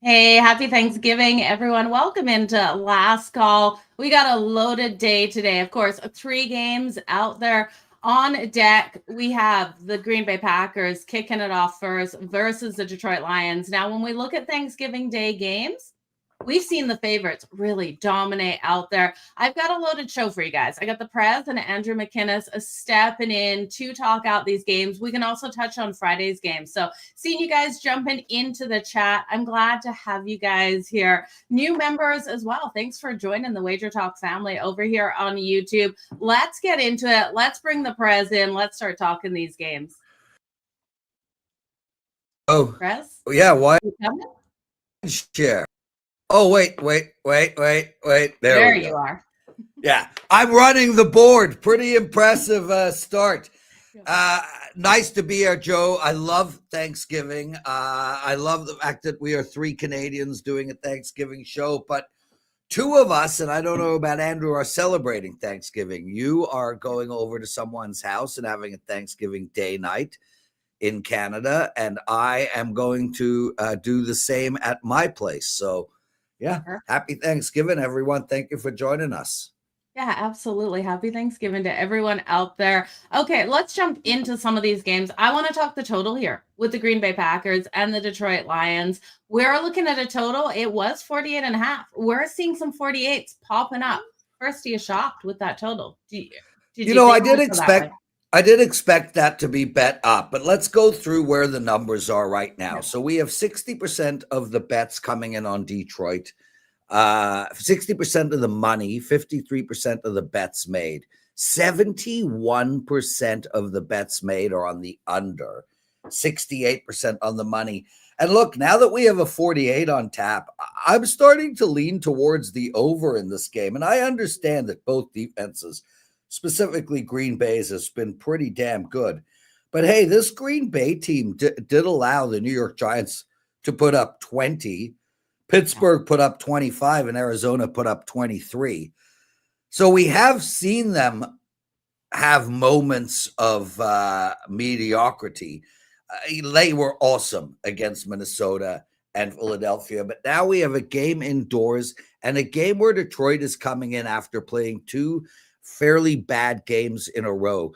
Hey, happy Thanksgiving, everyone. Welcome into Last Call. We got a loaded day today. Of course, 3 games out there on deck. We have the Green Bay Packers kicking it off first versus the Detroit Lions. Now, when we look at Thanksgiving Day games, we've seen the favorites really dominate out there. I've got a loaded show for you guys. I got the Prez and Andrew McInnis stepping in to talk out these games. We can also touch on Friday's game. So seeing you guys jumping into the chat, I'm glad to have you guys here. New members as well. Thanks for joining the WagerTalk family over here on YouTube. Let's get into it. Let's bring the Prez in. Let's start talking these games. Oh, Prez? yeah. Why You coming? share? Oh, wait. There There we you go. are. Yeah, I'm running the board. Pretty impressive start. Nice to be here, Joe. I love Thanksgiving. I love the fact that we are 3 Canadians doing a Thanksgiving show, but 2 of us, and I don't know about Andrew, are celebrating Thanksgiving. You are going over to someone's house and having a Thanksgiving day night in Canada, and I am going to do the same at my place. So, yeah, happy Thanksgiving, everyone. Thank you for joining us. Yeah, absolutely. Happy Thanksgiving to everyone out there. Okay, let's jump into some of these games. I want to talk the total here with the Green Bay Packers and the Detroit Lions. We're looking at a total. It was 48 and a half. We're seeing some 48s popping up. First, are you shocked with that total? Did you think I did expect that to be bet up, but let's go through where the numbers are right now. Yeah. So we have 60% of the bets coming in on Detroit, 60% of the money, 53% of the bets made, 71% of the bets made are on the under, 68% on the money. And look, now that we have a 48 on tap, I'm starting to lean towards the over in this game. And I understand that both defenses, specifically Green Bay's, has been pretty damn good. But hey, this Green Bay team did allow the New York Giants to put up 20. Pittsburgh put up 25 and Arizona put up 23. So we have seen them have moments of mediocrity. They were awesome against Minnesota and Philadelphia, but now we have a game indoors and a game where Detroit is coming in after playing 2 fairly bad games in a row.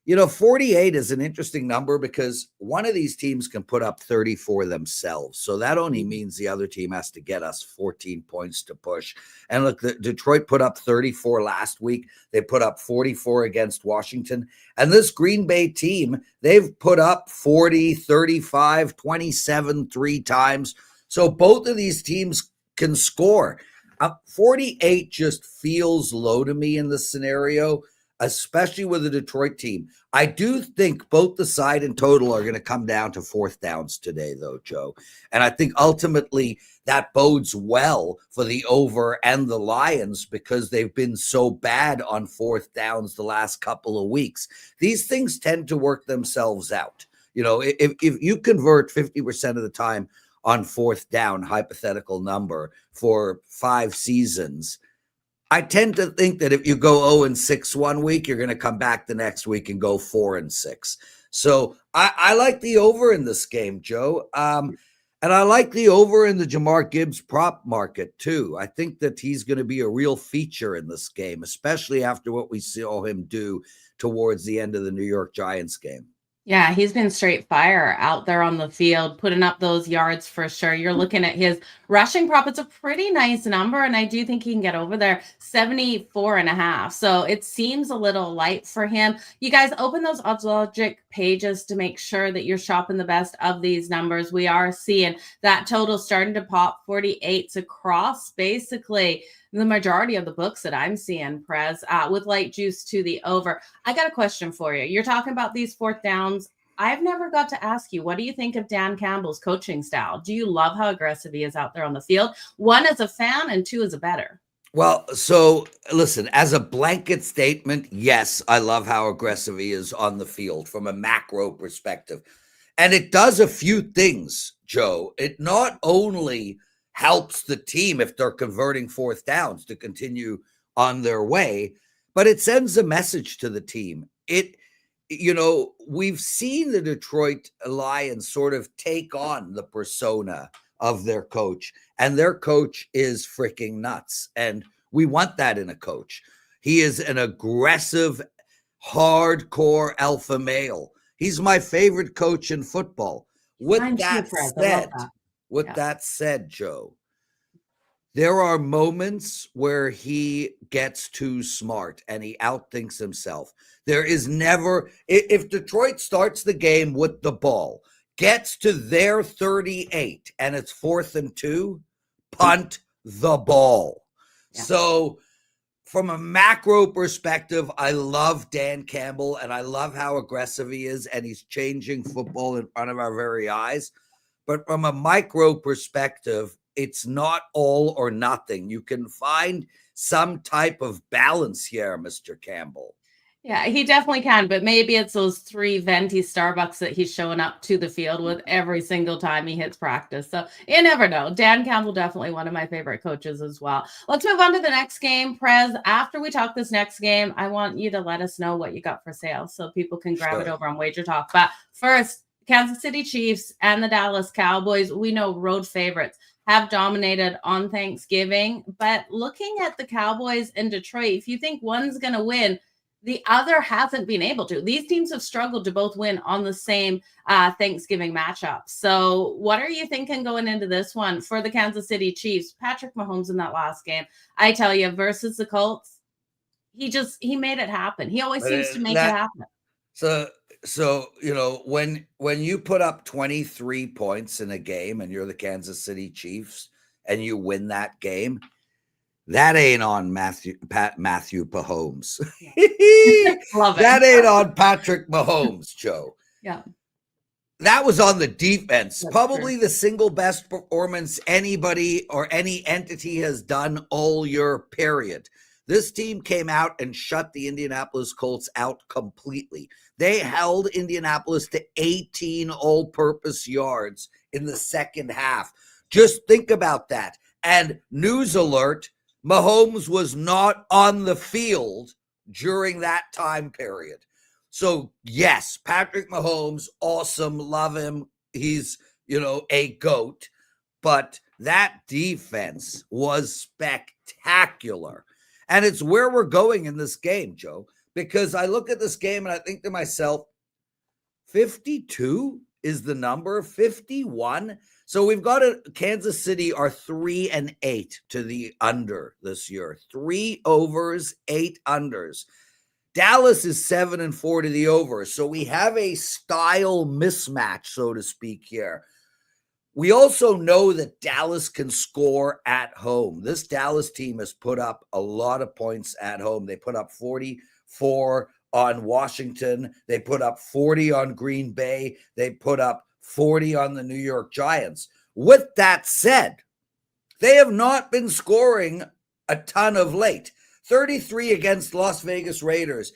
48 is an interesting number because one of these teams can put up 34 themselves. So that only means the other team has to get us 14 points to push. And look, Detroit put up 34 last week. They put up 44 against Washington. And this Green Bay team, they've put up 40, 35, 27 3 times. So both of these teams can score. 48 just feels low to me in this scenario, especially with the Detroit team. I do think both the side and total are going to come down to 4th downs today, though, Joe. And I think ultimately that bodes well for the over and the Lions because they've been so bad on 4th downs the last couple of weeks. These things tend to work themselves out. If you convert 50% of the time on 4th down, hypothetical number, for 5 seasons, I tend to think that if you go 0-6 one week, you're going to come back the next week and go 4-6. So I like the over in this game, Joe. And I like the over in the Jahmyr Gibbs prop market, too. I think that he's going to be a real feature in this game, especially after what we saw him do towards the end of the New York Giants game. Yeah, he's been straight fire out there on the field, putting up those yards for sure. You're looking at his rushing prop. It's a pretty nice number, and I do think he can get over there, 74 and a half. So it seems a little light for him. You guys open those odds logic pages to make sure that you're shopping the best of these numbers. We are seeing that total starting to pop 48s across basically the majority of the books that I'm seeing, Prez, with light juice to the over. I got a question for you. You're talking about these 4th downs. I've never got to ask you, what do you think of Dan Campbell's coaching style? Do you love how aggressive he is out there on the field? 1 as a fan and 2 as a bettor. Well, so listen, as a blanket statement, yes, I love how aggressive he is on the field from a macro perspective. And it does a few things, Joe. It not only helps the team if they're converting 4th downs to continue on their way, but it sends a message to the team. We've seen the Detroit Lions sort of take on the persona of their coach. And their coach is freaking nuts. And we want that in a coach. He is an aggressive, hardcore alpha male. He's my favorite coach in football. With that said, Joe, there are moments where he gets too smart and he outthinks himself. There is never, if Detroit starts the game with the ball, gets to their 38 and it's 4th and 2, punt the ball. Yeah. So from a macro perspective, I love Dan Campbell and I love how aggressive he is and he's changing football in front of our very eyes. But from a micro perspective, it's not all or nothing. You can find some type of balance here, Mr. Campbell. Yeah, he definitely can, but maybe it's those 3 venti Starbucks that he's showing up to the field with every single time he hits practice. So you never know. Dan Campbell, definitely one of my favorite coaches as well. Let's move on to the next game. Prez, after we talk this next game, I want you to let us know what you got for sale so people can grab it over on WagerTalk. But first, Kansas City Chiefs and the Dallas Cowboys, we know road favorites, have dominated on Thanksgiving. But looking at the Cowboys in Detroit, if you think one's going to win, the other hasn't been able to. These teams have struggled to both win on the same Thanksgiving matchup. So what are you thinking going into this one for the Kansas City Chiefs? Patrick Mahomes in that last game, I tell you, versus the Colts, he made it happen. He always seems to make it happen. So, you know, when you put up 23 points in a game and you're the Kansas City Chiefs and you win that game, that ain't on Matthew Mahomes. Love it. That ain't on Patrick Mahomes, Joe. Yeah. That was on the defense. That's probably true. The single best performance anybody or any entity has done all year, period. This team came out and shut the Indianapolis Colts out completely. They held Indianapolis to 18 all-purpose yards in the second half. Just think about that. And news alert, Mahomes was not on the field during that time period. So, yes, Patrick Mahomes, awesome, love him. He's, a GOAT. But that defense was spectacular. And it's where we're going in this game, Joe, because I look at this game and I think to myself, 52 is the number, 51. So we've got Kansas City are 3-8 to the under this year. 3 overs, 8 unders. Dallas is 7-4 to the over. So we have a style mismatch, so to speak, here. We also know that Dallas can score at home. This Dallas team has put up a lot of points at home. They put up 44 on Washington. They put up 40 on Green Bay. They put up 40 on the New York Giants. With that said, they have not been scoring a ton of late. 33 against Las Vegas Raiders.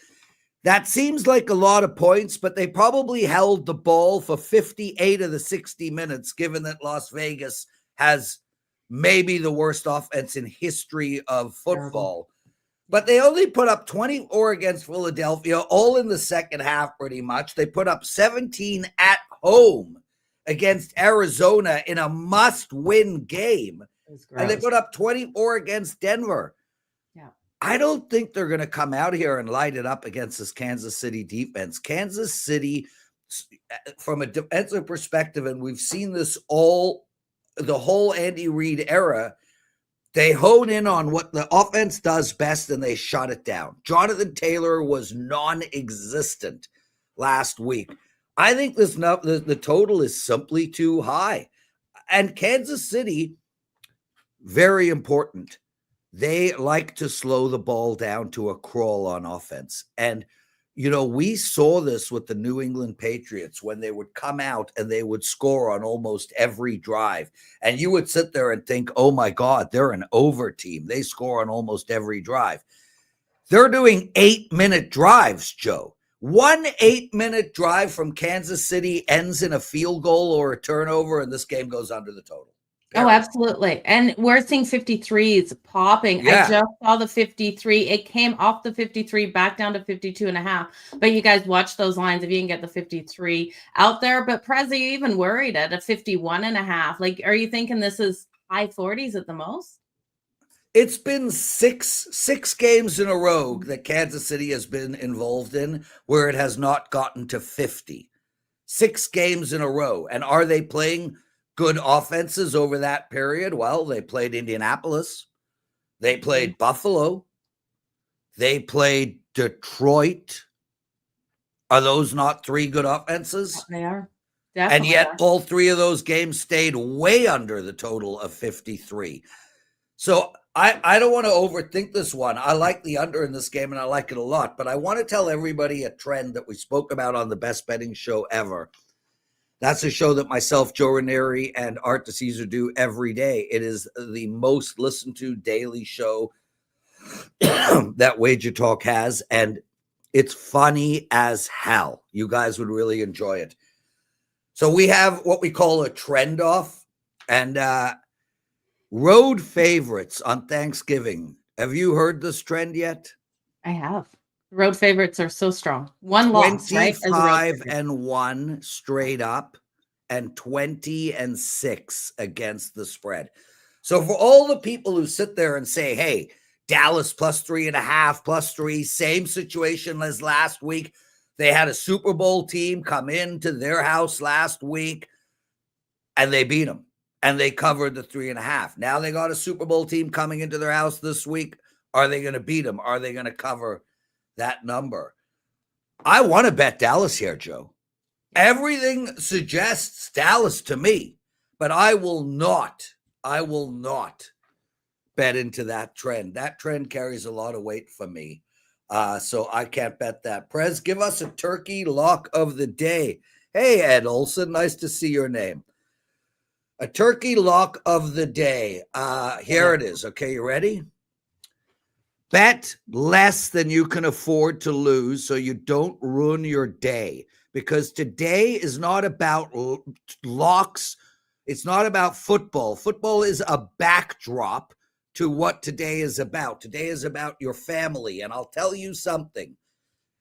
That seems like a lot of points, but they probably held the ball for 58 of the 60 minutes, given that Las Vegas has maybe the worst offense in history of football. But they only put up 24 against Philadelphia, all in the second half pretty much. They put up 17 at home against Arizona in a must-win game. And they put up 24 against Denver. Yeah. I don't think they're going to come out here and light it up against this Kansas City defense. Kansas City, from a defensive perspective, and we've seen this the whole Andy Reid era, they hone in on what the offense does best and they shut it down. Jonathan Taylor was non-existent last week. I think the total is simply too high. And Kansas City, very important. They like to slow the ball down to a crawl on offense. And, we saw this with the New England Patriots when they would come out and they would score on almost every drive. And you would sit there and think, oh my God, they're an over team. They score on almost every drive. They're doing 8-minute drives, Joe. 1 8-minute drive from Kansas City ends in a field goal or a turnover, and this game goes under the total. Oh, absolutely. And we're seeing 53s popping. I Yeah. just saw the 53. It came off the 53 back down to 52.5. But you guys watch those lines if you can get the 53 out there. But Prez, are you even worried at a 51.5? Like, are you thinking this is high 40s at the most? It's been six games in a row that Kansas City has been involved in where it has not gotten to 50. 6 games in a row. And are they playing good offenses over that period? Well, they played Indianapolis. They played Buffalo. They played Detroit. Are those not 3 good offenses? They are. And Definitely yet are. all 3 of those games stayed way under the total of 53. So I don't want to overthink this one. I like the under in this game, and I like it a lot. But I want to tell everybody a trend that we spoke about on the best betting show ever. That's a show that myself, Joe Ranieri, and Art DeCesar do every day. It is the most listened to daily show that WagerTalk has, and it's funny as hell. You guys would really enjoy it. So we have what we call a trend off, and road favorites on Thanksgiving. Have you heard this trend yet? I have. Road favorites are so strong. One loss, right? As a road 25-1 straight up and 20-6 against the spread. So for all the people who sit there and say, hey, Dallas +3.5, +3, same situation as last week. They had a Super Bowl team come into their house last week and they beat them. And they covered the 3.5. Now they got a Super Bowl team coming into their house this week. Are they going to beat them? Are they going to cover that number? I want to bet Dallas here, Joe. Everything suggests Dallas to me, but I will not bet into that trend. That trend carries a lot of weight for me. So I can't bet that. Prez, give us a turkey lock of the day. Hey, Ed Olson, nice to see your name. A turkey lock of the day. Here it is. Okay, you ready? Bet less than you can afford to lose so you don't ruin your day. Because today is not about locks. It's not about football. Football is a backdrop to what today is about. Today is about your family. And I'll tell you something.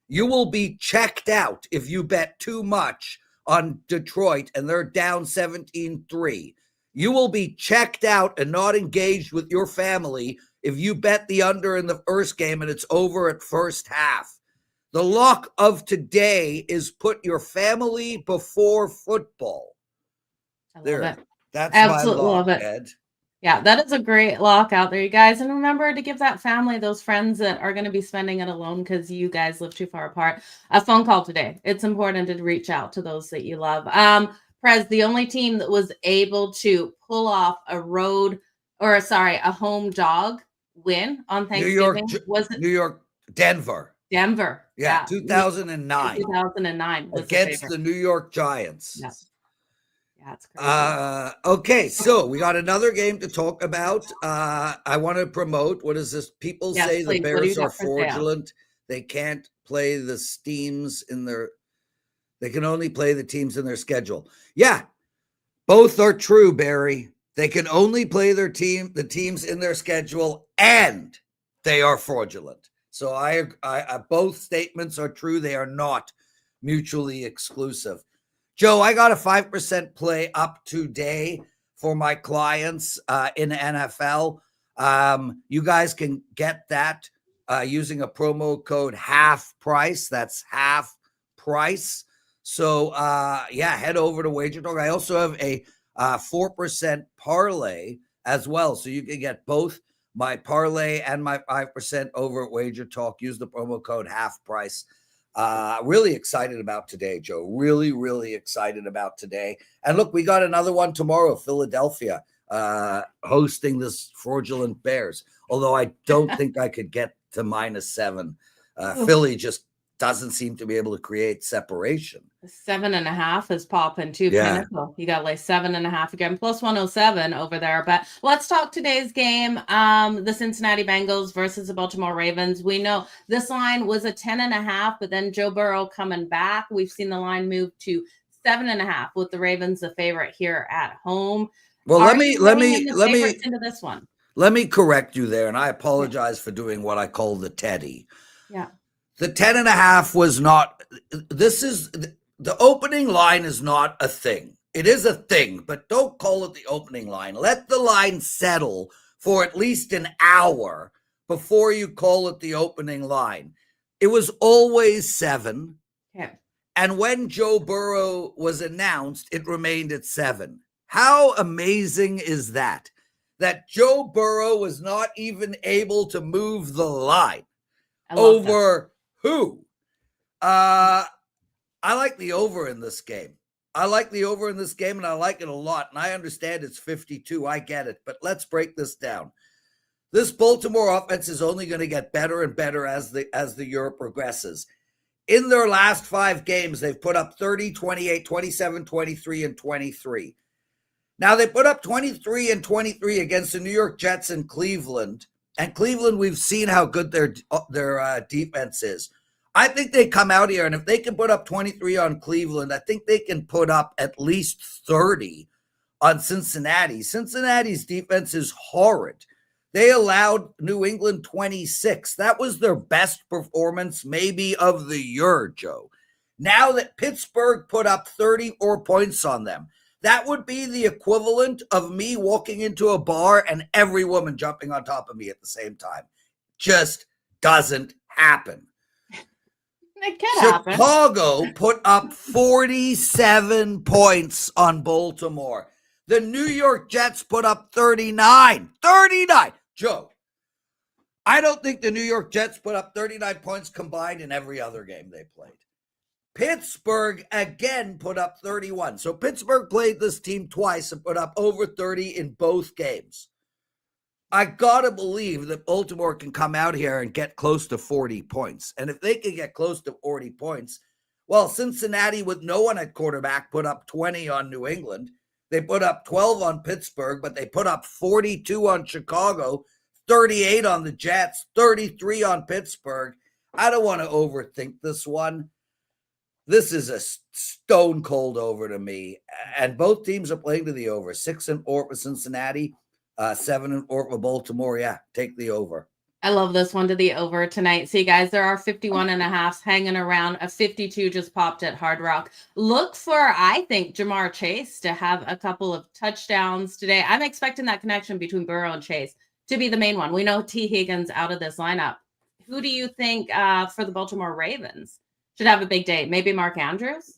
You will be checked out if you bet too much on Detroit and they're down 17-3. You will be checked out and not engaged with your family if you bet the under in the first game and it's over at first half. The lock of today is put your family before football. I love it. That's absolutely my lock, love it. Ed. Yeah, that is a great lock out there, you guys. And remember to give that family, those friends that are going to be spending it alone because you guys live too far apart, a phone call today. It's important to reach out to those that you love. Prez, the only team that was able to pull off a home dog win on Thanksgiving was New York, Denver. Denver. Yeah, 2009. 2009 was against the New York Giants. Yeah. Yeah, it's crazy. Okay, so we got another game to talk about. I want to promote. What is this? People say the Bears are fraudulent. They can't play the teams in their. They can only play the teams in their schedule. Yeah, both are true, Barry. They can only play the teams in their schedule, and they are fraudulent. So I both statements are true. They are not mutually exclusive. Joe, I got a 5% play up today for my clients in NFL. You guys can get that using a promo code half price. That's half price. So, head over to WagerTalk. I also have a 4% parlay as well. So you can get both my parlay and my 5% over at WagerTalk. Use the promo code half price. Really excited about today, Joe. Really, really excited about today. And look, we got another one tomorrow, Philadelphia, hosting this fraudulent Bears. Although I don't think I could get to -7. Philly just doesn't seem to be able to create separation. 7.5 is popping too. Yeah. Pinnacle. You got like 7.5 again, plus 107 over there. But let's talk today's game. The Cincinnati Bengals versus the Baltimore Ravens. We know this line was a 10.5, but then Joe Burrow coming back. We've seen the line move to 7.5 with the Ravens the favorite here at home. Well, Are you bringing in the favorites into this one? Let me correct you there, and I apologize for doing what I call the Teddy. Yeah. The 10.5 was not, the opening line is not a thing. It is a thing, but don't call it the opening line. Let the line settle for at least an hour before you call it the opening line. It was always 7. Okay. And when Joe Burrow was announced, it remained at 7. How amazing is that? That Joe Burrow was not even able to move the line over who? I like the over in this game. I like the over in this game, and I like it a lot. And I understand it's 52. I get it. But let's break this down. This Baltimore offense is only going to get better and better as the year progresses. In their last 5 games, they've put up 30, 28, 27, 23, and 23. Now, they put up 23 and 23 against the New York Jets and Cleveland. And Cleveland, we've seen how good their defense is. I think they come out here, and if they can put up 23 on Cleveland, I think they can put up at least 30 on Cincinnati. Cincinnati's defense is horrid. They allowed New England 26. That was their best performance maybe of the year, Joe. Now that Pittsburgh put up 34 points on them, that would be the equivalent of me walking into a bar and every woman jumping on top of me at the same time. Just doesn't happen. It can happen. Chicago put up 47 points on Baltimore. The New York Jets put up 39. 39. Joe, I don't think the New York Jets put up 39 points combined in every other game they played. Pittsburgh again put up 31. So Pittsburgh played this team twice and put up over 30 in both games. I got to believe that Baltimore can come out here and get close to 40 points. And if they can get close to 40 points, well, Cincinnati with no one at quarterback put up 20 on New England. They put up 12 on Pittsburgh, but they put up 42 on Chicago, 38 on the Jets, 33 on Pittsburgh. I don't want to overthink this one. This is a stone cold over to me. And both teams are playing to the over. 6-4 for Cincinnati, 7-4 for Baltimore. Yeah, take the over. I love this one to the over tonight. See, guys, there are 51.5 hanging around. A 52 just popped at Hard Rock. Look for, I think, Jamar Chase to have a couple of touchdowns today. I'm expecting that connection between Burrow and Chase to be the main one. We know T. Higgins out of this lineup. Who do you think for the Baltimore Ravens should have a big day? Maybe Mark Andrews?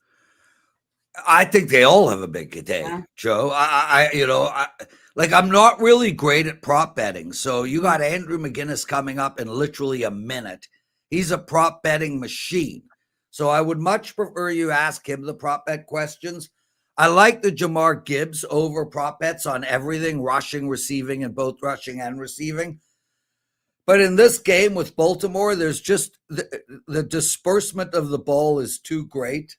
I think they all have a big day, yeah. Joe. I'm not really great at prop betting. So you got Andrew McInnis coming up in literally a minute. He's a prop betting machine. So I would much prefer you ask him the prop bet questions. I like the Jahmyr Gibbs over prop bets on everything, rushing, receiving, and both rushing and receiving. But in this game with Baltimore, there's just the disbursement of the ball is too great.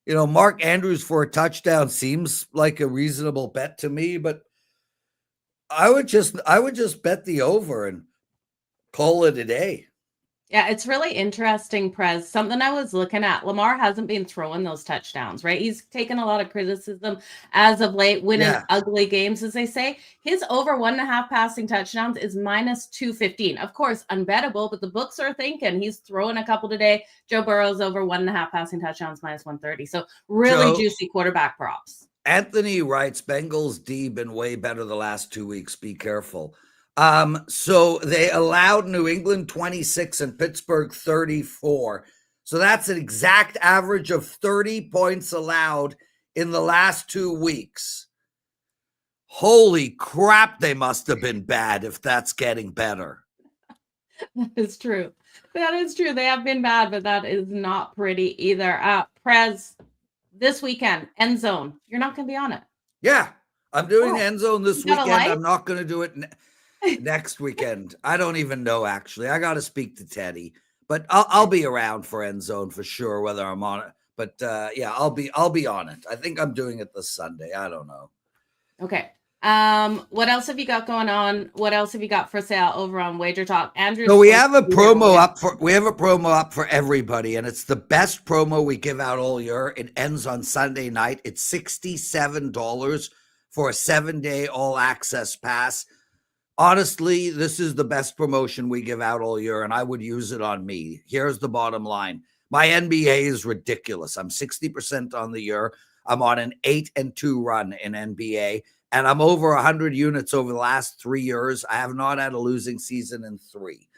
You know, Mark Andrews for a touchdown seems like a reasonable bet to me, but I would just bet the over and call it a day. Yeah, it's really interesting, Prez. Something I was looking at, Lamar hasn't been throwing those touchdowns, right? He's taken a lot of criticism as of late, winning ugly games, as they say. His over 1.5 passing touchdowns is minus 215. Of course, unbettable, but the books are thinking he's throwing a couple today. Joe Burrow's over 1.5 passing touchdowns, minus 130. So really juicy quarterback props. Anthony writes, Bengals D been way better the last 2 weeks. Be careful. So they allowed New England 26 and Pittsburgh 34. So that's an exact average of 30 points allowed in the last 2 weeks. Holy crap, they must have been bad if that's getting better. That is true. That is true. They have been bad, but that is not pretty either. Prez, this weekend, end zone. You're not going to be on it. Yeah, I'm doing end zone this weekend. I'm not going to do it next weekend. I don't even know, actually. I got to speak to Teddy, but I'll be around for end zone for sure, whether I'm on it. But yeah, I'll be on it. I think I'm doing it this Sunday. I don't know. Okay. What else have you got going on? What else have you got for sale over on WagerTalk? Andrew, so we have a promo up for everybody, and it's the best promo we give out all year. It ends on Sunday night. It's $67 for a 7-day all-access pass. Honestly, this is the best promotion we give out all year, and I would use it on me. Here's the bottom line. My NBA is ridiculous. I'm 60% on the year. I'm on an 8-2 run in NBA, and I'm over 100 units over the last 3 years. I have not had a losing season in 3.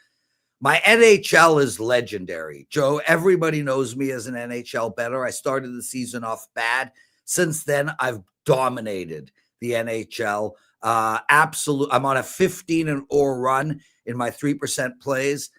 My NHL is legendary. Joe, everybody knows me as an NHL bettor. I started the season off bad. Since then, I've dominated the NHL. I'm on a 15-0 run in my 3% plays.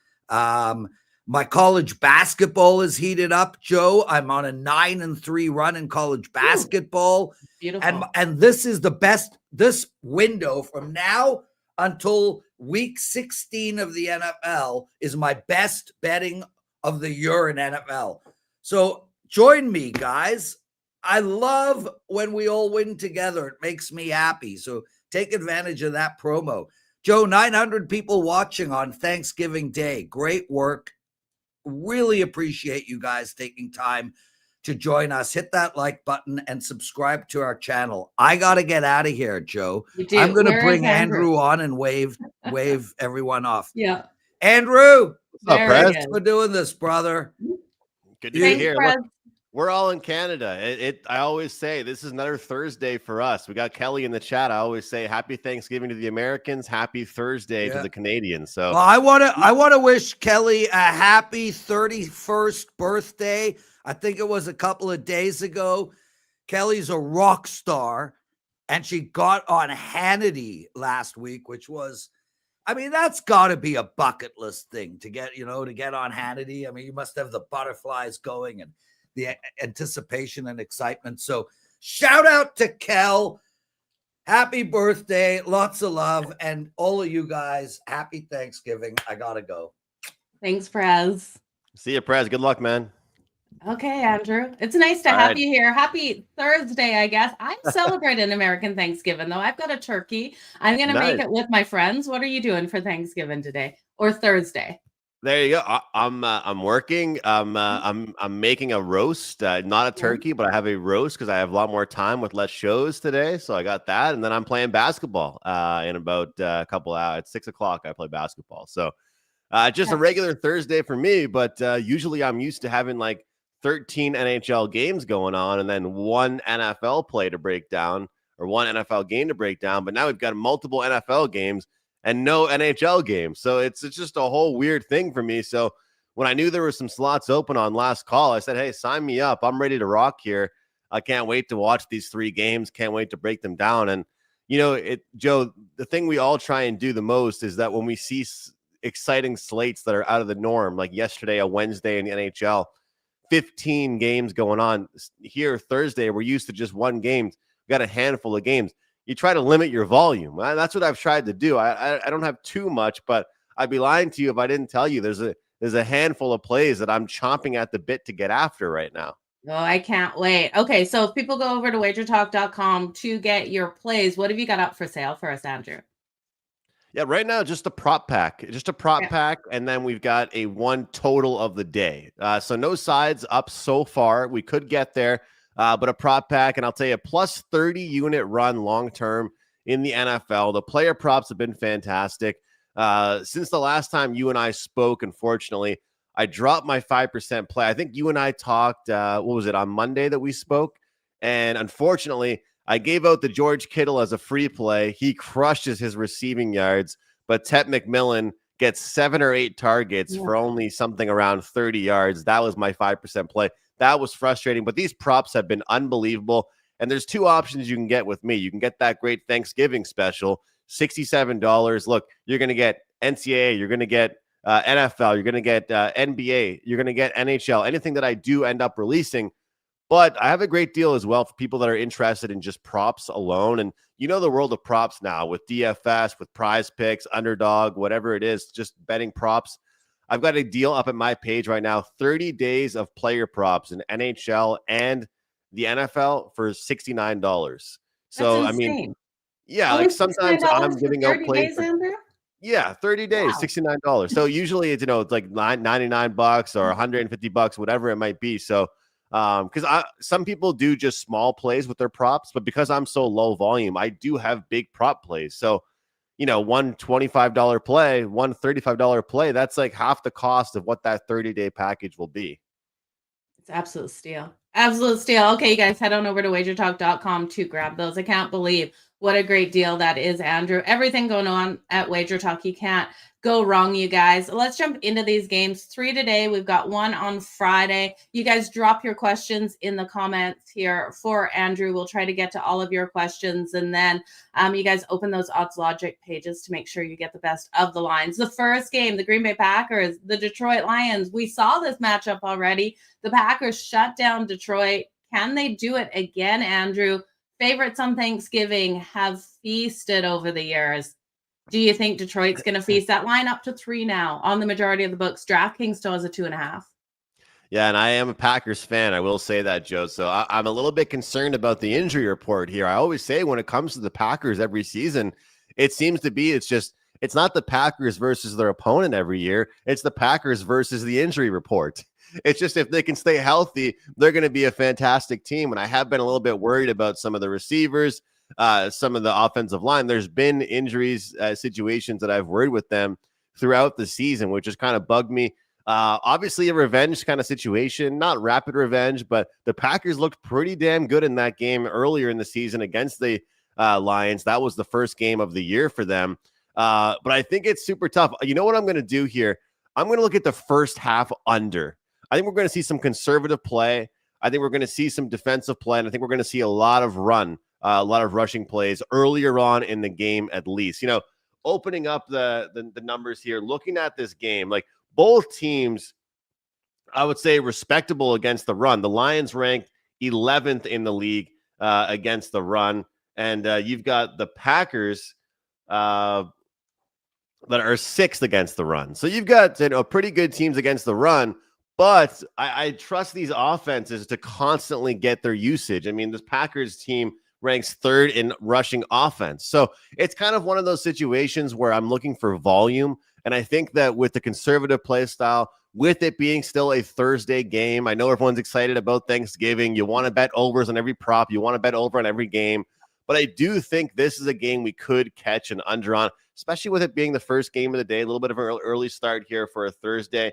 My college basketball is heated up, Joe. I'm on a 9-3 run in college basketball. Beautiful. And this is the best, this window from now until week 16 of the NFL is my best betting of the year in NFL. So join me, guys. I love when we all win together. It makes me happy. So take advantage of that promo. Joe, 900 people watching on Thanksgiving Day. Great work. Really appreciate you guys taking time to join us. Hit that like button and subscribe to our channel. I got to get out of here, Joe. I'm going to bring Andrew on and wave everyone off. Yeah. Andrew, what's up, Prez? Thanks for doing this, brother. Good to be here. Look, we're all in Canada. I always say this is another Thursday for us. We got Kelly in the chat. I always say happy Thanksgiving to the Americans, happy Thursday to the Canadians. So well, I want to wish Kelly a happy 31st birthday. I think it was a couple of days ago. Kelly's a rock star, and she got on Hannity last week, which was, I mean, that's got to be a bucket list thing to get on Hannity. I mean, you must have the butterflies going and the anticipation and excitement. So shout out to Kel. Happy birthday. Lots of love. And all of you guys, happy Thanksgiving. I got to go. Thanks, Prez. See you, Prez. Good luck, man. Okay, Andrew. It's nice to have you here. Happy Thursday, I guess. I'm celebrating American Thanksgiving, though. I've got a turkey. I'm going to make it with my friends. What are you doing for Thanksgiving today or Thursday? There you go. I'm working. I'm making a roast, not a turkey, but I have a roast because I have a lot more time with less shows today. So I got that, and then I'm playing basketball in about a couple hours. At 6 o'clock, I play basketball. So just a regular Thursday for me. But usually I'm used to having like 13 NHL games going on, and then one NFL play to break down or one NFL game to break down. But now we've got multiple NFL games and no NHL games. So it's just a whole weird thing for me. So when I knew there were some slots open on last call, I said, hey, sign me up. I'm ready to rock here. I can't wait to watch these 3 games. Can't wait to break them down. And, you know, Joe, the thing we all try and do the most is that when we see exciting slates that are out of the norm, like yesterday, a Wednesday in the NHL, 15 games going on here Thursday, we're used to just one game. We got a handful of games. You try to limit your volume. That's what I've tried to do. I don't have too much, but I'd be lying to you if I didn't tell you there's a handful of plays that I'm chomping at the bit to get after right now. Oh, I can't wait. Okay, so if people go over to WagerTalk.com to get your plays, what have you got up for sale for us, Andrew? Yeah, right now, just a prop pack. And then we've got a one total of the day. So no sides up so far. We could get there. But a prop pack, and I'll tell you, plus 30 unit run long-term in the NFL. The player props have been fantastic. Since the last time you and I spoke, unfortunately, I dropped my 5% play. I think you and I talked, what was it, on Monday that we spoke? And unfortunately, I gave out the George Kittle as a free play. He crushes his receiving yards, but Tet McMillan gets 7 or 8 targets for only something around 30 yards. That was my 5% play. That was frustrating, but these props have been unbelievable. And there's 2 options you can get with me. You can get that great Thanksgiving special, $67. Look, you're going to get NCAA, you're going to get NFL, you're going to get NBA, you're going to get NHL, anything that I do end up releasing. But I have a great deal as well for people that are interested in just props alone. And you know the world of props now with DFS, with Prize Picks, Underdog, whatever it is, just betting props. I've got a deal up at my page right now, 30 days of player props in NHL and the NFL for $69. So, I mean, yeah, like sometimes I'm giving out plays. 30 days, $69. So usually it's, it's like $99 or $150, whatever it might be. So Because some people do just small plays with their props, but because I'm so low volume, I do have big prop plays. So, one $25 play, one $35 play, that's like half the cost of what that 30-day package will be. It's absolute steal. Absolute steal. Okay, you guys head on over to wagertalk.com to grab those. I can't believe what a great deal that is, Andrew. Everything going on at WagerTalk. You can't go wrong, you guys. Let's jump into these games. 3 today. We've got 1 on Friday. You guys drop your questions in the comments here for Andrew. We'll try to get to all of your questions. And then you guys open those odds logic pages to make sure you get the best of the lines. The first game, the Green Bay Packers, the Detroit Lions. We saw this matchup already. The Packers shut down Detroit. Can they do it again, Andrew? Favorites on Thanksgiving have feasted over the years. Do you think Detroit's going to feast? That line up to 3 now on the majority of the books. DraftKings still has a 2.5. Yeah, and I am a Packers fan. I will say that, Joe. So I'm a little bit concerned about the injury report here. I always say when it comes to the Packers every season, it seems to be it's not the Packers versus their opponent every year. It's the Packers versus the injury report. It's just if they can stay healthy, they're going to be a fantastic team. And I have been a little bit worried about some of the receivers, some of the offensive line. There's been injuries, situations that I've worried with them throughout the season, which has kind of bugged me. Obviously a revenge kind of situation, not rapid revenge, but the Packers looked pretty damn good in that game earlier in the season against the Lions. That was the first game of the year for them. But I think it's super tough. You know what I'm going to do here? I'm going to look at the first half under. I think we're going to see some conservative play. I think we're going to see some defensive play, and I think we're going to see a lot of rushing plays earlier on in the game at least. Opening up the numbers here, looking at this game, like both teams, I would say respectable against the run. The Lions ranked 11th in the league against the run, and you've got the Packers that are 6th against the run. So you've got pretty good teams against the run. But I trust these offenses to constantly get their usage. I mean, this Packers team ranks 3rd in rushing offense. So it's kind of one of those situations where I'm looking for volume. And I think that with the conservative play style, with it being still a Thursday game, I know everyone's excited about Thanksgiving. You want to bet overs on every prop. You want to bet over on every game. But I do think this is a game we could catch an under on, especially with it being the first game of the day, a little bit of an early start here for a Thursday.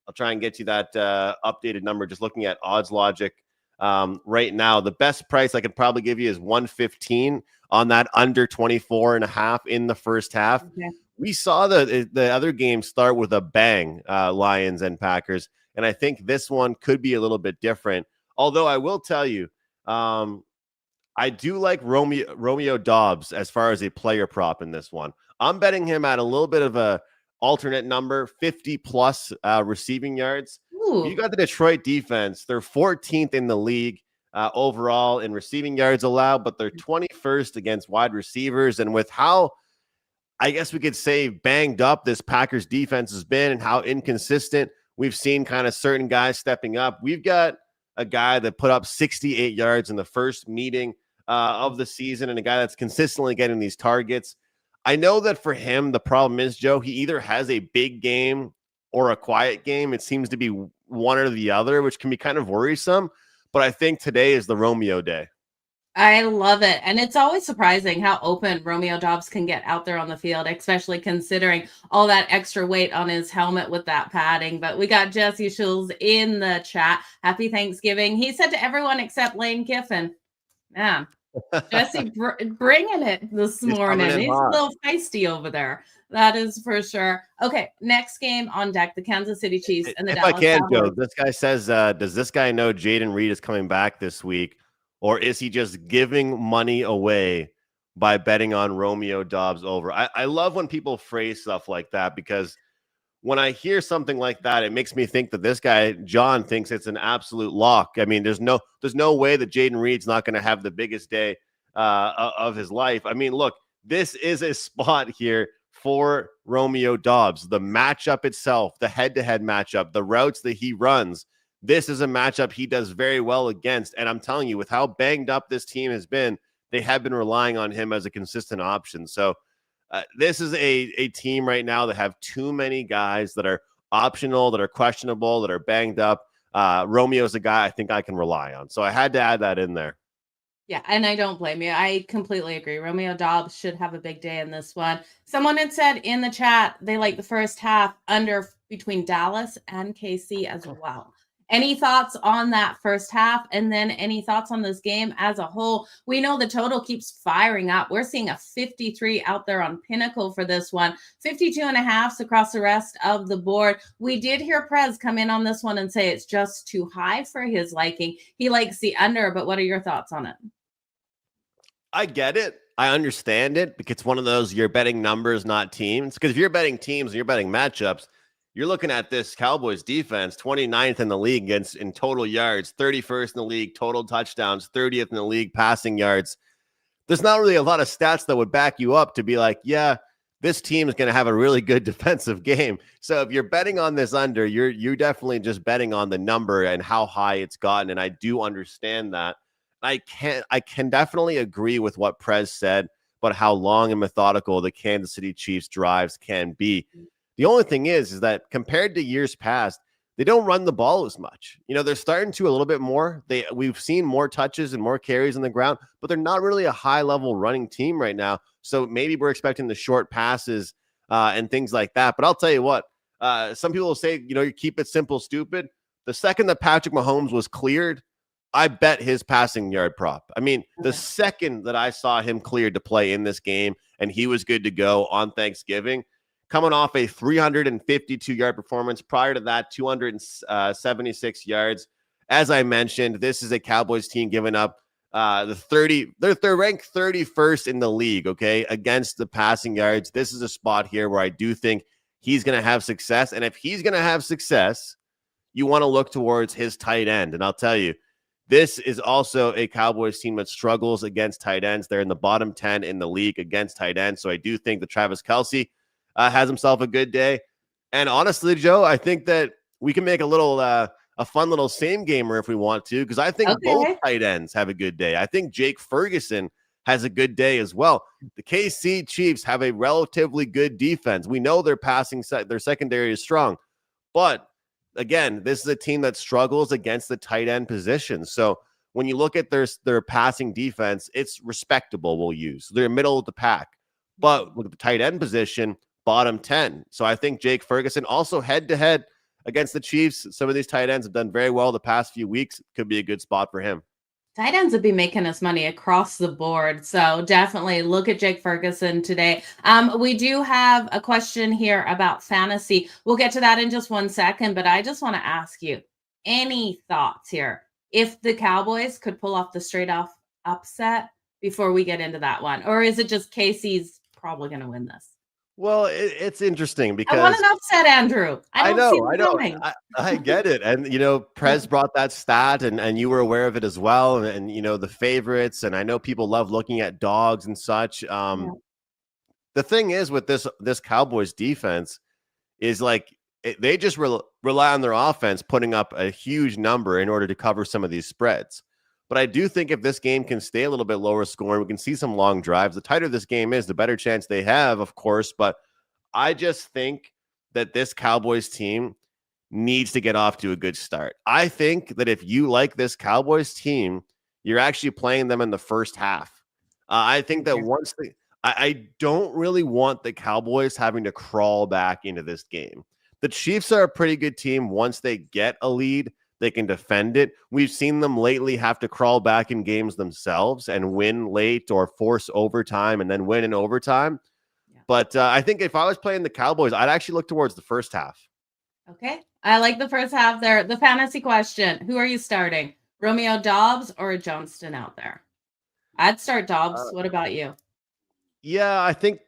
I'll try and get you that updated number. Just looking at odds logic right now, the best price I could probably give you is 115 on that under 24.5 in the first half. Okay. We saw the other game start with a bang, Lions and Packers, and I think this one could be a little bit different. Although I will tell you, I do like Romeo Doubs as far as a player prop in this one. I'm betting him at a little bit of a alternate number, 50 plus receiving yards. Ooh. You got the Detroit defense. They're 14th in the league overall in receiving yards allowed, but they're 21st against wide receivers. And with how, I guess we could say, banged up this Packers defense has been and how inconsistent we've seen kind of certain guys stepping up. We've got a guy that put up 68 yards in the first meeting of the season and a guy that's consistently getting these targets. I know that for him, the problem is, Joe, he either has a big game or a quiet game. It seems to be one or the other, which can be kind of worrisome. But I think today is the Romeo day. I love it. And it's always surprising how open Romeo Doubs can get out there on the field, especially considering all that extra weight on his helmet with that padding. But we got Jesse Schulz in the chat. Happy Thanksgiving. He said to everyone except Lane Kiffin. Man. Jesse bringing it this morning. He's a little feisty over there. That is for sure. Okay, next game on deck, the Kansas City Chiefs and the Dallas Cowboys. If I can, Joe, this guy says, does this guy know Jaden Reed is coming back this week, or is he just giving money away by betting on Romeo Doubs over? I love when people phrase stuff like that, because when I hear something like that, it makes me think that this guy, John, thinks it's an absolute lock. I mean, there's no way that Jaden Reed's not going to have the biggest day of his life. I mean, look, this is a spot here for Romeo Doubs. The matchup itself, the head-to-head matchup, the routes that he runs, this is a matchup he does very well against. And I'm telling you, with how banged up this team has been, they have been relying on him as a consistent option. So this is a team right now that have too many guys that are optional, that are questionable, that are banged up. Romeo's a guy I think I can rely on. So I had to add that in there. Yeah, and I don't blame you. I completely agree. Romeo Dobbs should have a big day in this one. Someone had said in the chat they like the first half under between Dallas and KC as well. Any thoughts on that first half? And then any thoughts on this game as a whole? We know the total keeps firing up. We're seeing a 53 out there on Pinnacle for this one, 52.5 across the rest of the board. We did hear Prez come in on this one and say it's just too high for his liking. He likes the under, but what are your thoughts on it? I get it. I understand it because it's one of those you're betting numbers, not teams. Because if you're betting teams and you're betting matchups, you're looking at this Cowboys defense, 29th in the league against in total yards, 31st in the league, total touchdowns, 30th in the league, passing yards. There's not really a lot of stats that would back you up to be like, yeah, this team is going to have a really good defensive game. So if you're betting on this under, you're definitely just betting on the number and how high it's gotten. And I do understand that. I can definitely agree with what Prez said about how long and methodical the Kansas City Chiefs drives can be. The only thing is that compared to years past, they don't run the ball as much. You know, they're starting to a little bit more. We've seen more touches and more carries on the ground, but they're not really a high-level running team right now. So maybe we're expecting the short passes and things like that. But I'll tell you what, some people will say, you know, you keep it simple, stupid. The second that Patrick Mahomes was cleared, I bet his passing yard prop. I mean, the second that I saw him cleared to play in this game and he was good to go on Thanksgiving, coming off a 352-yard performance. Prior to that, 276 yards. As I mentioned, this is a Cowboys team giving up they're ranked 31st in the league, okay, against the passing yards. This is a spot here where I do think he's going to have success. And if he's going to have success, you want to look towards his tight end. And I'll tell you, this is also a Cowboys team that struggles against tight ends. They're in the bottom 10 in the league against tight ends. So I do think that Travis Kelce has himself a good day. And honestly, Joe, I think that we can make a fun little same gamer if we want to, because I think both tight ends have a good day. I think Jake Ferguson has a good day as well. The KC Chiefs have a relatively good defense. We know their their secondary is strong, but again, this is a team that struggles against the tight end position. So when you look at their passing defense, it's respectable, we'll use. They're middle of the pack. But look at the tight end position, bottom 10. So I think Jake Ferguson also head-to-head against the Chiefs. Some of these tight ends have done very well the past few weeks. Could be a good spot for him. Tight ends would be making us money across the board. So definitely look at Jake Ferguson today. We do have a question here about fantasy. We'll get to that in just 1 second, but I just want to ask you, any thoughts here? If the Cowboys could pull off the straight off upset before we get into that one, or is it just KC's probably going to win this? Well, it's interesting because I want an upset, Andrew. I know. I get it. And, you know, Prez brought that stat and you were aware of it as well. And, you know, the favorites, and I know people love looking at dogs and such. The thing is with this Cowboys defense is like, they just rely on their offense, putting up a huge number in order to cover some of these spreads. But I do think if this game can stay a little bit lower scoring, we can see some long drives. The tighter this game is, the better chance they have, of course. But I just think that this Cowboys team needs to get off to a good start. I think that if you like this Cowboys team, you're actually playing them in the first half. I think that I don't really want the Cowboys having to crawl back into this game. The Chiefs are a pretty good team once they get a lead. They can defend it. We've seen them lately have to crawl back in games themselves and win late or force overtime and then win in overtime. Yeah. But I think if I was playing the Cowboys, I'd actually look towards the first half. Okay. I like the first half there. The fantasy question, who are you starting? Romeo Dobbs or Johnston out there? I'd start Dobbs. What about you? Yeah, I think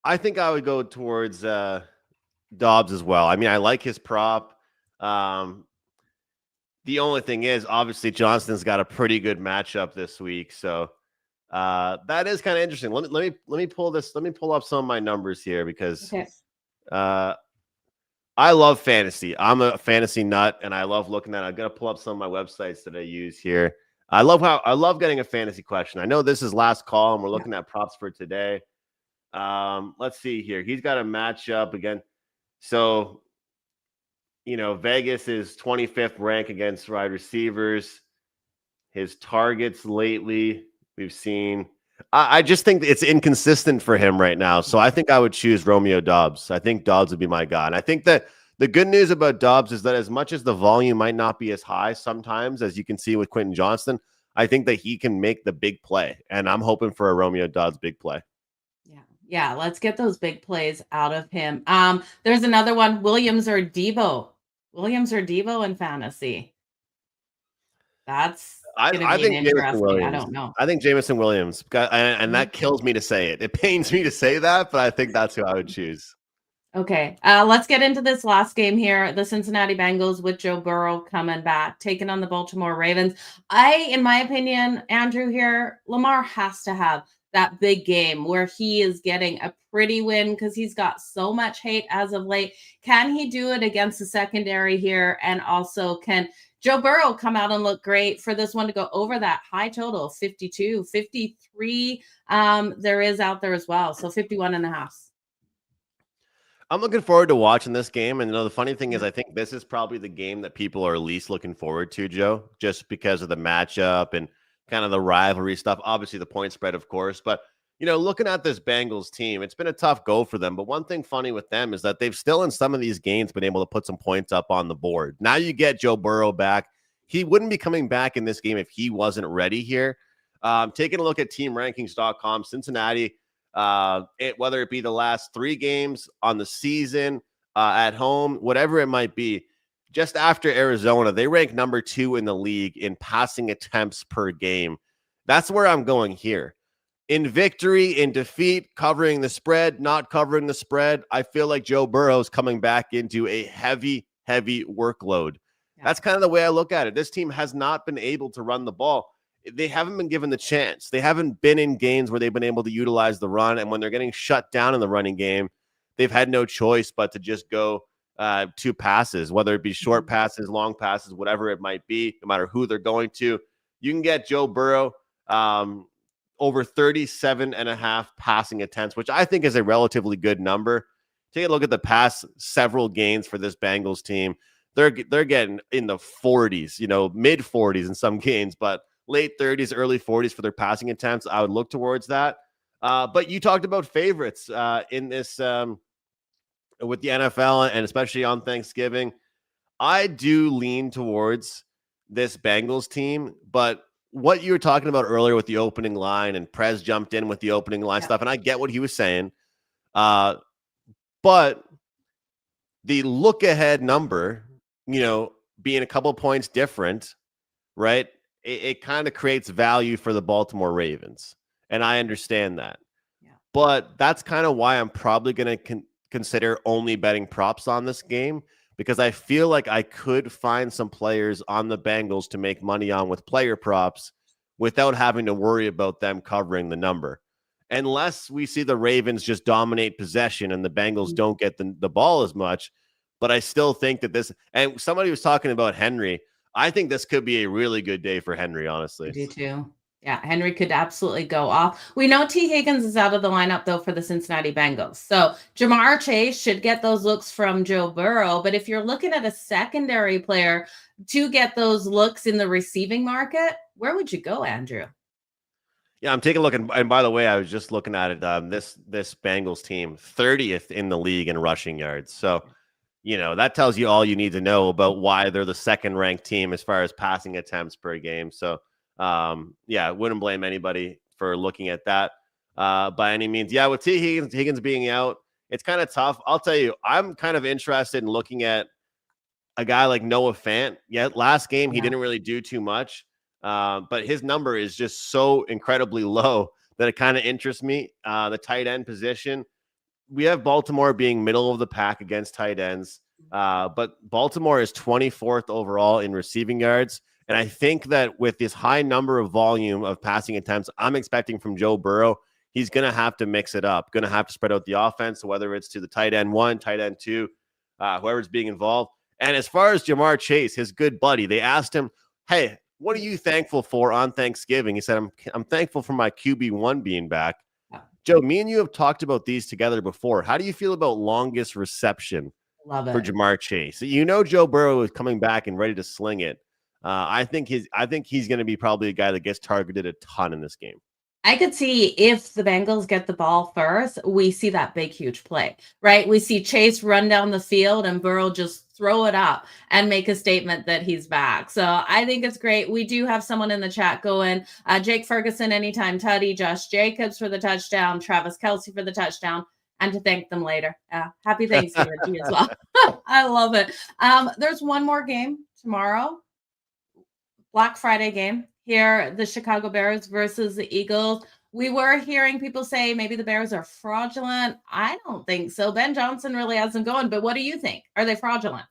I would go towards Dobbs as well. I mean, I like his prop. The only thing is, obviously, Johnston's got a pretty good matchup this week, so that is kind of interesting. Let me pull this. Let me pull up some of my numbers here because I love fantasy. I'm a fantasy nut, and I love looking at it. I'm gonna pull up some of my websites that I use here. I love getting a fantasy question. I know this is last call, and we're looking at props for today. Let's see here. He's got a matchup again. So Vegas is 25th rank against wide receivers. His targets lately, we've seen. I just think it's inconsistent for him right now. So I think I would choose Romeo Doubs. I think Doubs would be my guy. And I think that the good news about Doubs is that as much as the volume might not be as high sometimes, as you can see with Quentin Johnston, I think that he can make the big play. And I'm hoping for a Romeo Doubs big play. Yeah, let's get those big plays out of him. There's another one, Williams or Debo in fantasy. That's going to be interesting. I don't know. I think Jameson Williams, and that kills me to say it. It pains me to say that, but I think that's who I would choose. Okay, let's get into this last game here. The Cincinnati Bengals with Joe Burrow coming back, taking on the Baltimore Ravens. In my opinion, Andrew here, Lamar has to have that big game where he is getting a pretty win because he's got so much hate as of late. Can he do it against the secondary here? And also, can Joe Burrow come out and look great for this one to go over that high total, 52, 53? There is out there as well. So 51.5. I'm looking forward to watching this game. And the funny thing is, I think this is probably the game that people are least looking forward to, Joe, just because of the matchup and kind of the rivalry stuff. Obviously, the point spread, of course. But, looking at this Bengals team, it's been a tough go for them. But one thing funny with them is that they've still in some of these games been able to put some points up on the board. Now you get Joe Burrow back. He wouldn't be coming back in this game if he wasn't ready here. Taking a look at teamrankings.com, Cincinnati, whether it be the last 3 games on the season, at home, whatever it might be, just after Arizona, they rank number 2 in the league in passing attempts per game. That's where I'm going here. In victory, in defeat, covering the spread, not covering the spread, I feel like Joe Burrow is coming back into a heavy workload. Yeah. That's kind of the way I look at it. This team has not been able to run the ball. They haven't been given the chance. They haven't been in games where they've been able to utilize the run. And when they're getting shut down in the running game, they've had no choice but to just go 2 passes, whether it be short passes, long passes, whatever it might be, no matter who they're going to. You can get Joe Burrow over 37.5 passing attempts, which I think is a relatively good number. Take a look at the past several games for this Bengals team. They're getting in the 40s, mid 40s in some games, but late 30s, early 40s for their passing attempts. I would look towards that. But you talked about favorites in this with the NFL and especially on Thanksgiving. I do lean towards this Bengals team, but what you were talking about earlier with the opening line and Prez jumped in with the opening line stuff, and I get what he was saying. But the look ahead number, being a couple points different, right? It kind of creates value for the Baltimore Ravens. And I understand that. Yeah. But that's kind of why I'm probably going to consider only betting props on this game, because I feel like I could find some players on the Bengals to make money on with player props without having to worry about them covering the number. Unless we see the Ravens just dominate possession and the Bengals don't get the ball as much. But I still think that this, and somebody was talking about Henry, I think this could be a really good day for Henry, honestly. I do too. Yeah, Henry could absolutely go off. We know T. Higgins is out of the lineup, though, for the Cincinnati Bengals. So Jamar Chase should get those looks from Joe Burrow. But if you're looking at a secondary player to get those looks in the receiving market, where would you go, Andrew? Yeah, I'm taking a look. And by the way, I was just looking at it. This Bengals team, 30th in the league in rushing yards. So, that tells you all you need to know about why they're the second ranked team as far as passing attempts per game. So, wouldn't blame anybody for looking at that by any means. Yeah, with T. Higgins being out, it's kind of tough. I'll tell you, I'm kind of interested in looking at a guy like Noah Fant. Yeah, last game, he didn't really do too much, but his number is just so incredibly low that it kind of interests me. The tight end position. We have Baltimore being middle of the pack against tight ends, but Baltimore is 24th overall in receiving yards. And I think that with this high number of volume of passing attempts, I'm expecting from Joe Burrow, he's going to have to mix it up, going to have to spread out the offense, whether it's to the tight end 1, tight end 2, whoever's being involved. And as far as Jamar Chase, his good buddy, they asked him, hey, what are you thankful for on Thanksgiving? He said, I'm thankful for my QB1 being back. Joe, me and you have talked about these together before. How do you feel about longest reception Love for it. Jamar Chase. You know, Joe Burrow is coming back and ready to sling it. I think he's going to be probably a guy that gets targeted a ton in this game. I could see if the Bengals get the ball first, we see that big, huge play, right? We see Chase run down the field and Burrow just throw it up and make a statement that he's back. So I think it's great. We do have someone in the chat going, Jake Ferguson, anytime tutty, Josh Jacobs for the touchdown, Travis Kelce for the touchdown, and to thank them later. Happy Thanksgiving to you as well. I love it. There's one more game tomorrow. Black Friday game here, the Chicago Bears versus the Eagles. We were hearing people say maybe the Bears are fraudulent. I don't think so. Ben Johnson really hasn't going, but what do you think? Are they fraudulent?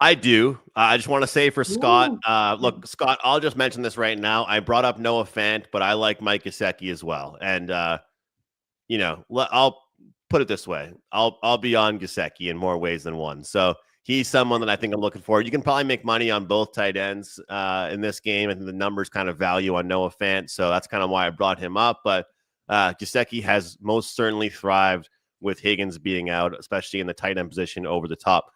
I do. I just want to say for Scott, look, Scott, I'll just mention this right now. I brought up Noah Fant, but I like Mike Gesicki as well. And, I'll put it this way. I'll be on Gesicki in more ways than one. So he's someone that I think I'm looking for. You can probably make money on both tight ends in this game. I think the numbers kind of value on Noah Fant. So that's kind of why I brought him up. But Gesicki has most certainly thrived with Higgins being out, especially in the tight end position over the top.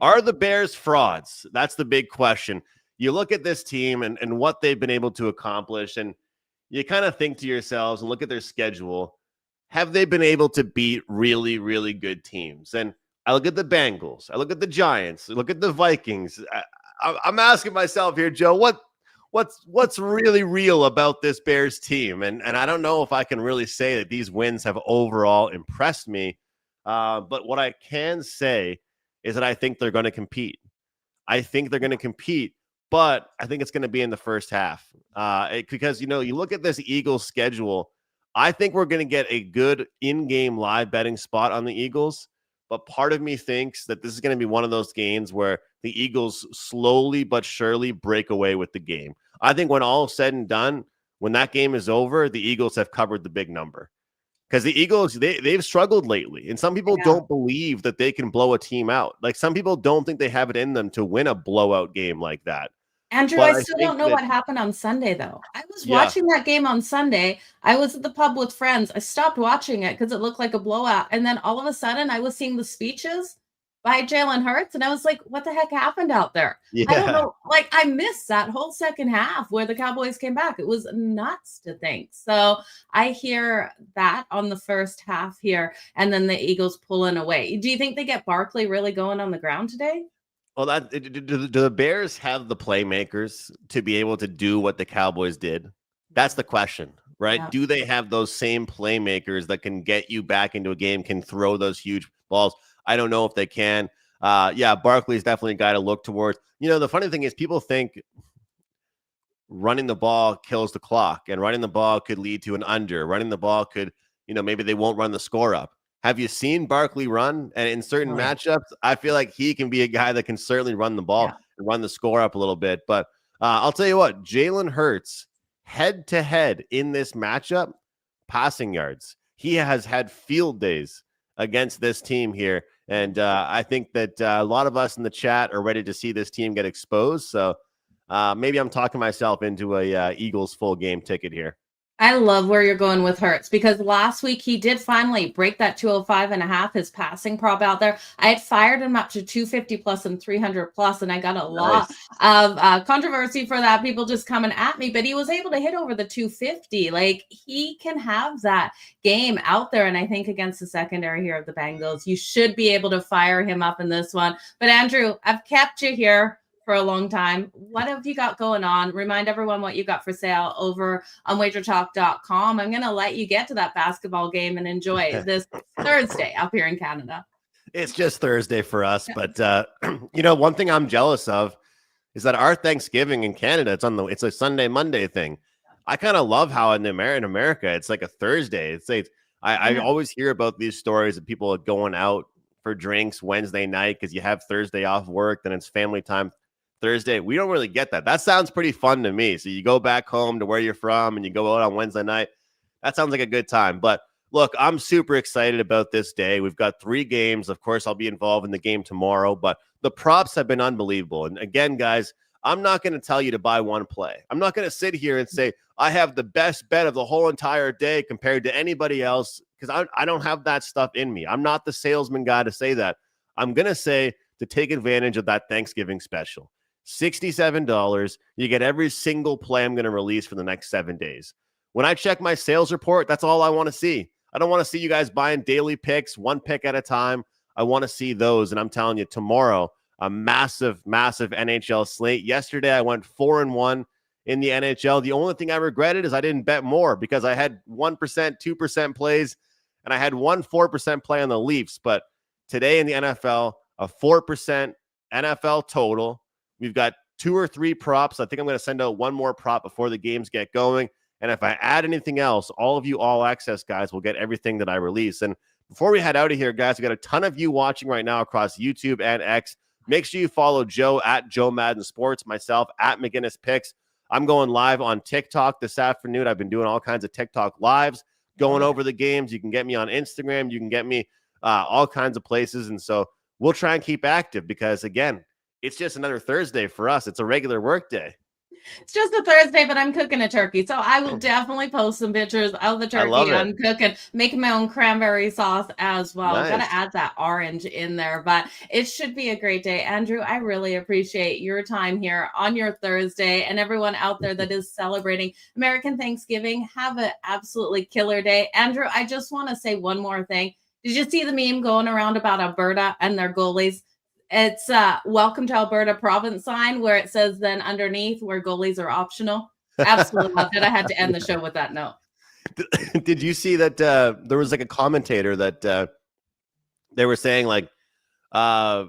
Are the Bears frauds? That's the big question. You look at this team and what they've been able to accomplish, and you kind of think to yourselves and look at their schedule. Have they been able to beat really, really good teams? And I look at the Bengals. I look at the Giants. I look at the Vikings. I'm asking myself here, Joe, what's really real about this Bears team? And I don't know if I can really say that these wins have overall impressed me. But what I can say is that I think they're going to compete. I think they're going to compete, but I think it's going to be in the first half. Because, you look at this Eagles schedule, I think we're going to get a good in-game live betting spot on the Eagles, but part of me thinks that this is going to be one of those games where the Eagles slowly but surely break away with the game. I think when all is said and done, when that game is over, the Eagles have covered the big number. Because the Eagles, they've struggled lately. And some people don't believe that they can blow a team out. Like, some people don't think they have it in them to win a blowout game like that. Andrew, I still don't know what happened on Sunday, though. I was watching that game on Sunday. I was at the pub with friends. I stopped watching it because it looked like a blowout. And then all of a sudden, I was seeing the speeches by Jalen Hurts, and I was like, what the heck happened out there? Yeah. I don't know. Like, I missed that whole second half where the Cowboys came back. It was nuts to think. So I hear that on the first half here, and then the Eagles pulling away. Do you think they get Barkley really going on the ground today? Well, do the Bears have the playmakers to be able to do what the Cowboys did? That's the question, right? Yeah. Do they have those same playmakers that can get you back into a game, can throw those huge balls? I don't know if they can. Barkley is definitely a guy to look towards. The funny thing is people think running the ball kills the clock, and running the ball could lead to an under. Running the ball could, maybe they won't run the score up. Have you seen Barkley run? And in certain matchups, I feel like he can be a guy that can certainly run the ball and run the score up a little bit. But I'll tell you what, Jalen Hurts, head-to-head in this matchup, passing yards. He has had field days against this team here. And I think that a lot of us in the chat are ready to see this team get exposed. So maybe I'm talking myself into a Eagles full game ticket here. I love where you're going with Hurts, because last week he did finally break that 205.5, his passing prop out there. I had fired him up to 250 plus and 300 plus, and I got a lot of controversy for that. People just coming at me, but he was able to hit over the 250. Like, he can have that game out there. And I think against the secondary here of the Bengals, you should be able to fire him up in this one. But Andrew, I've kept you here for a long time. What have you got going on? Remind everyone what you got for sale over on WagerTalk.com. I'm going to let you get to that basketball game and enjoy this Thursday up here in Canada. It's just Thursday for us. But, one thing I'm jealous of is that our Thanksgiving in Canada, it's a Sunday, Monday thing. I kind of love how in America, it's like a Thursday. I always hear about these stories of people going out for drinks Wednesday night because you have Thursday off work, then it's family time Thursday. We don't really get that. That sounds pretty fun to me. So you go back home to where you're from and you go out on Wednesday night. That sounds like a good time. But look, I'm super excited about this day. We've got 3 games. Of course, I'll be involved in the game tomorrow, but the props have been unbelievable. And again, guys, I'm not going to tell you to buy one play. I'm not going to sit here and say I have the best bet of the whole entire day compared to anybody else because I don't have that stuff in me. I'm not the salesman guy to say that. I'm going to say to take advantage of that Thanksgiving special. $67. You get every single play I'm going to release for the next 7 days. When I check my sales report, that's all I want to see. I don't want to see you guys buying daily picks, one pick at a time. I want to see those. And I'm telling you, tomorrow, a massive, massive NHL slate. Yesterday, I went 4-1 in the NHL. The only thing I regretted is I didn't bet more because I had 1%, 2% plays, and I had 4% play on the Leafs. But today in the NFL, a 4% NFL total. We've got 2 or 3 props. I think I'm going to send out one more prop before the games get going. And if I add anything else, all of you all access guys will get everything that I release. And before we head out of here, guys, we got a ton of you watching right now across YouTube and X. Make sure you follow Joe at Jo Madden Sports, myself at McInnis Picks. I'm going live on TikTok this afternoon. I've been doing all kinds of TikTok lives, going over the games. You can get me on Instagram. You can get me all kinds of places. And so we'll try and keep active because, again, it's just another Thursday for us. It's a regular work day. It's just a Thursday, but I'm cooking a turkey. So I will definitely post some pictures of the turkey I'm cooking, making my own cranberry sauce as well. Nice. Got to add that orange in there, but it should be a great day. Andrew, I really appreciate your time here on your Thursday, and everyone out there that is celebrating American Thanksgiving. Have an absolutely killer day. Andrew, I just want to say one more thing. Did you see the meme going around about Alberta and their goalies? It's welcome to Alberta province sign where it says then underneath where goalies are optional. Absolutely loved it. I had to end the show with that note. Did you see that there was like a commentator that they were saying like oh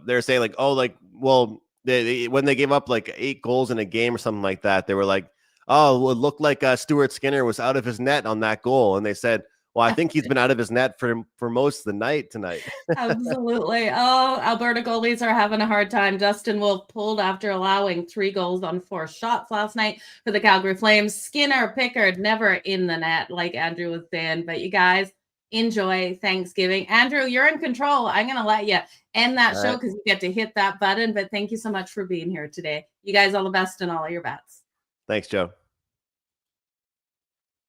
like well they when they gave up like 8 goals in a game or something like that, they were like, oh, it looked like Stuart Skinner was out of his net on that goal, and they said, well, I think he's been out of his net for most of the night tonight. Absolutely. Oh, Alberta goalies are having a hard time. Dustin Wolf pulled after allowing 3 goals on 4 shots last night for the Calgary Flames. Skinner, Pickard, never in the net, like Andrew was saying. But you guys enjoy Thanksgiving. Andrew, you're in control. I'm going to let you end that show because you get to hit that button. But thank you so much for being here today. You guys all the best in all of your bets. Thanks, Joe.